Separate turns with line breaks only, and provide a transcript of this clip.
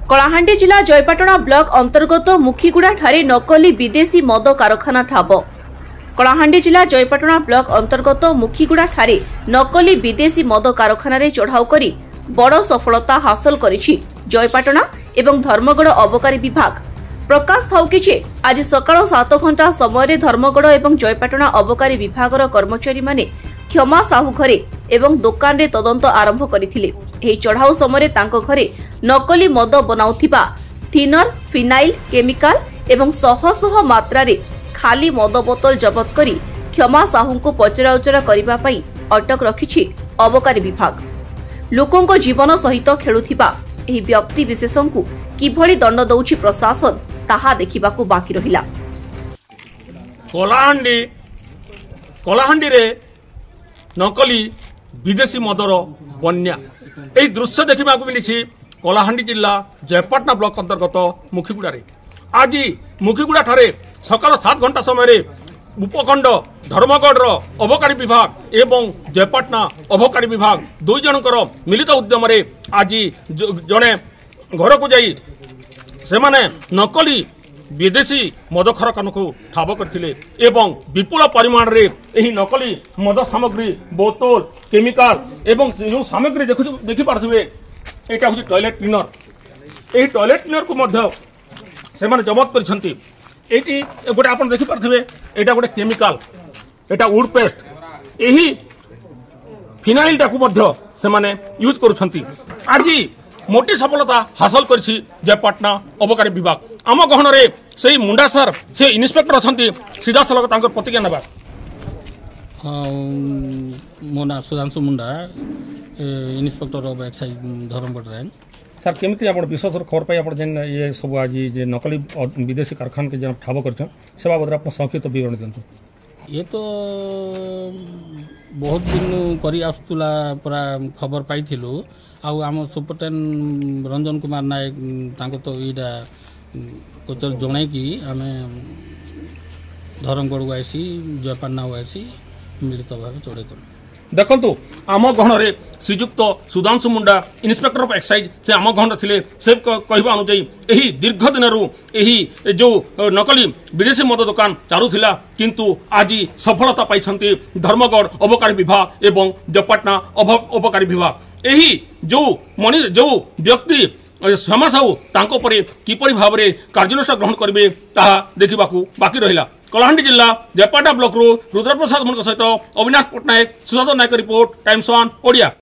कलाहांडी जिला जयपाटना ब्लॉक अंतर्गत मुखीगुड़ा ठारे नकली विदेशी मद कारखाना ठाब। कलाहांडी जिला जयपाटना ब्लॉक अंतर्गत मुखीगुड़ा ठारे नकली विदेशी मद कारखाना रे चढ़ाऊ करी बड़ सफलता हासिल करिछि जयपाटना एवं धर्मगढ़ अबकारी विभाग। प्रकाश थाउकी आज सकाळ 7 घंटा समय धर्मगढ़ एवं जयपाटना अबकारी विभागर कर्मचारी माने क्षमा साहू घरे एवं दुकान रे तदंत आरंभ करथिले। एही चढ़ाऊ समय तांको घरे नकली मद बनाउथिबा थिनर फिनाइल केमिकल एवं शह शह मात्रा रे खाली मद बोतल जबत करी क्षमा साहू को पचराउचरा करिबा पई अटक रखिछि अबकारी विभाग। लोकों जीवन सहित खेलुथिबा एही व्यक्ति विशेषଙ୍କୁ किभଳି दंड दउछि प्रशासन ताहा देखिबाकू बाकी रहिला।
कलाहांडी रे नकली विदेशी मदर बन्या यही दृश्य देखा मिली कलाहांडी जिला जयपाटना ब्लॉक अंतर्गत मुखीगुड़ा। आज मुखीगुड़ा ठारे सकाल 7 घंटा समय उपखंड धर्मगढ़ अबकारी विभाग एवं जयपाटना अबकारी विभाग दुई जनकर मिलित उद्यम आज जड़े घर को जाई से माने नकली विदेशी मद कारखाना को ठाब करथिले एवं विपुल परिमाण रे एही नकली मद सामग्री बोतल केमिकल एवं जो सामग्री देखि पारथिबे एटा होची टॉयलेट क्लीनर। एही टॉयलेट क्लीनर को मध्य से माने जब्त करछंती। एटी गोटे आपण देखि पारथिबे एटा गोटे केमिकल एटा वुड पेस्ट एही फिनाइल टा को मध्य से माने यूज करूछंती। आज मोटी सफलता हासिल करछि जयपाटना अबकारी विभाग। आम गहन रे से मुंडा सर से इन्स्पेक्टर अच्छी सीधा सलग तांकर प्रतिज्ञा नेबा।
मो ना Sudhanshu Munda inspector of excise Dharamgarh range.
Sir केमिति आपण विश्वास खबर पाई आपण जेन ये सब आज जे नकली विदेशी कारखाना के जेन ठाब करछन से बाबत आपण संक्षिप्त विवरण दियंतु।
ये तो बहुत दिन करी आसुला पूरा खबर पाइथिलु आउ आम सुपरटेंडेंट रंजन कुमार नायक तांको तो इडा कोचर जणे कि आमे धर्मगढ़ आसी जयपाटना आसी मिलित भाव चढ़े कर
देखंतु आम गहन रे श्रीयुक्त Sudhanshu Munda inspector of excise से आम गहन थिले से कहबा अनुଯାयी एही दीर्घ दिनरु एही जो नकली विदेशी मद दुकान चालुथिला किंतु आज सफलता पाइछंती धर्मगढ़ अबकारी विभाग एवं जयपाटना अबकारी विभाग। एही जो व्यक्ति क्षमा साहू तांको परे किपरि भाव रे कार्यानुष्ठान ग्रहण करिवे ताहा देखिबाकू बाकी रहिला। कलाहांडी जिला जयपाटना ब्लॉक रुद्रप्रसाद मुंडा सहित अविनाश पट्टनायक सुशांत नायक रिपोर्ट टाइम्स 1 ओडिया।